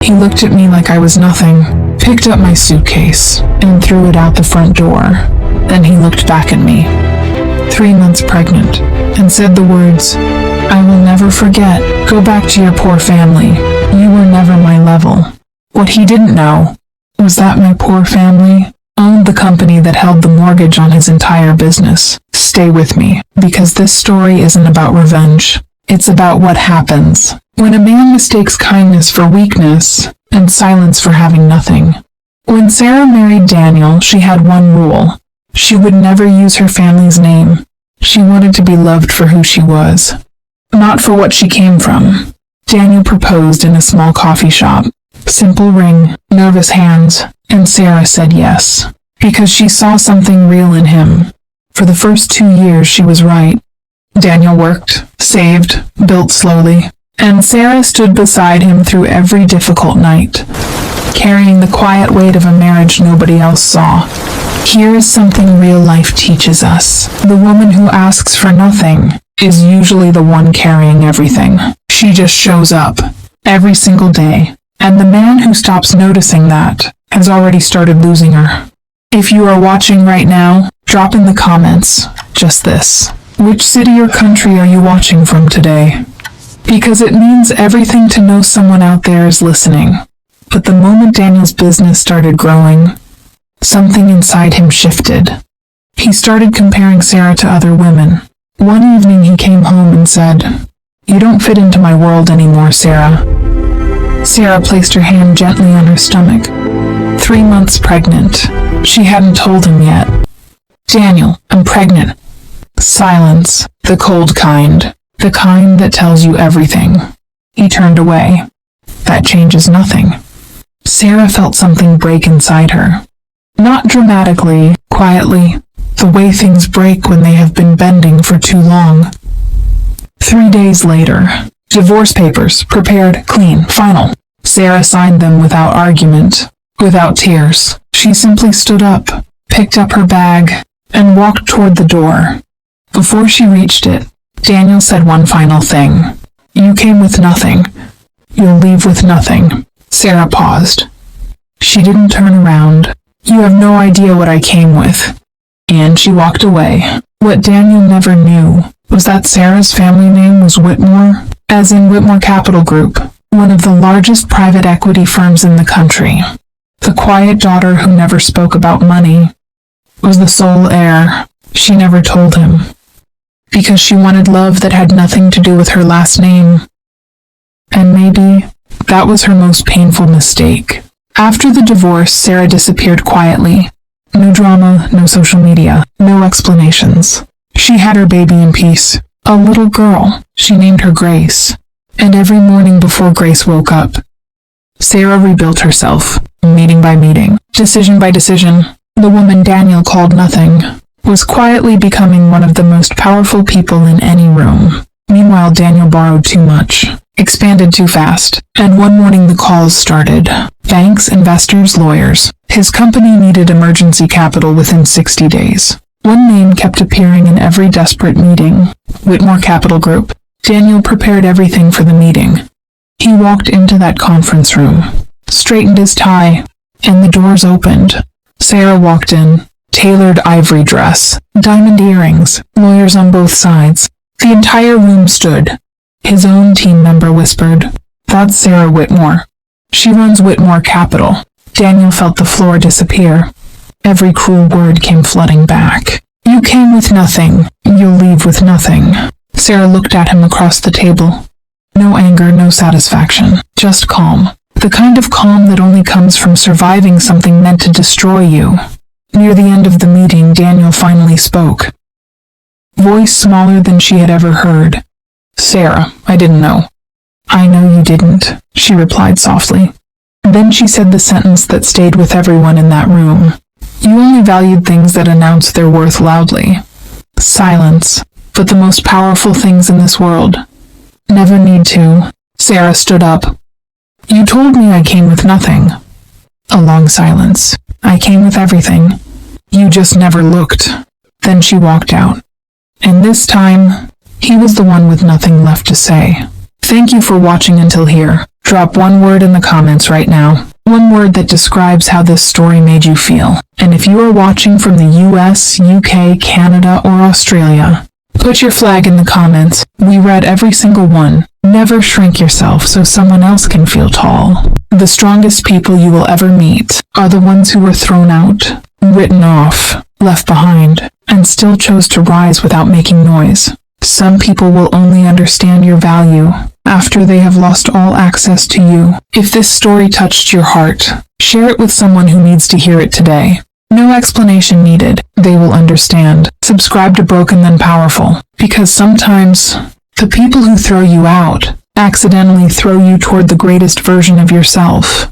He looked at me like I was nothing, picked up my suitcase, and threw it out the front door. Then he looked back at me, 3 months pregnant, and said the words, "I will never forget. Go back to your poor family. You were never my level." What he didn't know was that my poor family owned the company that held the mortgage on his entire business. Stay with me, because this story isn't about revenge. It's about what happens when a man mistakes kindness for weakness and silence for having nothing. When Sarah married Daniel, she had one rule. She would never use her family's name. She wanted to be loved for who she was, not for what she came from. Daniel proposed in a small coffee shop. Simple ring, nervous hands, and Sarah said yes, because she saw something real in him. For the first 2 years, she was right. Daniel worked, saved, built slowly, and Sarah stood beside him through every difficult night, carrying the quiet weight of a marriage nobody else saw. Here is something real life teaches us. The woman who asks for nothing is usually the one carrying everything. She just shows up every single day, and the man who stops noticing that has already started losing her. If you are watching right now, drop in the comments just this. Which city or country are you watching from today? Because it means everything to know someone out there is listening. But the moment Daniel's business started growing, something inside him shifted. He started comparing Sarah to other women. One evening he came home and said, "You don't fit into my world anymore, Sarah." Sarah placed her hand gently on her stomach. 3 months pregnant. She hadn't told him yet. "Daniel, I'm pregnant." Silence, the cold kind, the kind that tells you everything. He turned away. That changes nothing. Sarah felt something break inside her. Not dramatically, quietly, the way things break when they have been bending for too long. 3 days later, divorce papers, prepared, clean, final. Sarah signed them without argument, without tears. She simply stood up, picked up her bag, and walked toward the door. Before she reached it, Daniel said one final thing. "You came with nothing. You'll leave with nothing." Sarah paused. She didn't turn around. "You have no idea what I came with." And she walked away. What Daniel never knew was that Sarah's family name was Whitmore, as in Whitmore Capital Group, one of the largest private equity firms in the country. The quiet daughter who never spoke about money was the sole heir. She never told him, because she wanted love that had nothing to do with her last name. And maybe that was her most painful mistake. After the divorce, Sarah disappeared quietly. No drama, no social media, no explanations. She had her baby in peace. A little girl. She named her Grace. And every morning before Grace woke up, Sarah rebuilt herself, meeting by meeting, decision by decision. The woman Daniel called nothing was quietly becoming one of the most powerful people in any room. Meanwhile, Daniel borrowed too much, expanded too fast, and one morning the calls started. Banks, investors, lawyers. His company needed emergency capital within 60 days. One name kept appearing in every desperate meeting. Whitmore Capital Group. Daniel prepared everything for the meeting. He walked into that conference room, straightened his tie, and the doors opened. Sarah walked in. Tailored ivory dress, diamond earrings, lawyers on both sides. The entire room stood. His own team member whispered, "That's Sarah Whitmore. She runs Whitmore Capital." Daniel felt the floor disappear. Every cruel word came flooding back. "You came with nothing. You'll leave with nothing." Sarah looked at him across the table. No anger, no satisfaction, just calm. The kind of calm that only comes from surviving something meant to destroy you. Near the end of the meeting, Daniel finally spoke. Voice smaller than she had ever heard. "Sarah, I didn't know." "I know you didn't," she replied softly. Then she said the sentence that stayed with everyone in that room. "You only valued things that announced their worth loudly." Silence. But the most powerful things in this world never need to. Sarah stood up. "You told me I came with nothing." A long silence. "I came with everything. You just never looked." Then she walked out. And this time, he was the one with nothing left to say. Thank you for watching until here. Drop one word in the comments right now. One word that describes how this story made you feel. And if you are watching from the US, UK, Canada, or Australia, put your flag in the comments. We read every single one. Never shrink yourself so someone else can feel tall. The strongest people you will ever meet are the ones who were thrown out, written off, left behind, and still chose to rise without making noise. Some people will only understand your value after they have lost all access to you. If this story touched your heart, share it with someone who needs to hear it today. No explanation needed. They will understand. Subscribe to Broken Then Powerful, because sometimes the people who throw you out accidentally throw you toward the greatest version of yourself.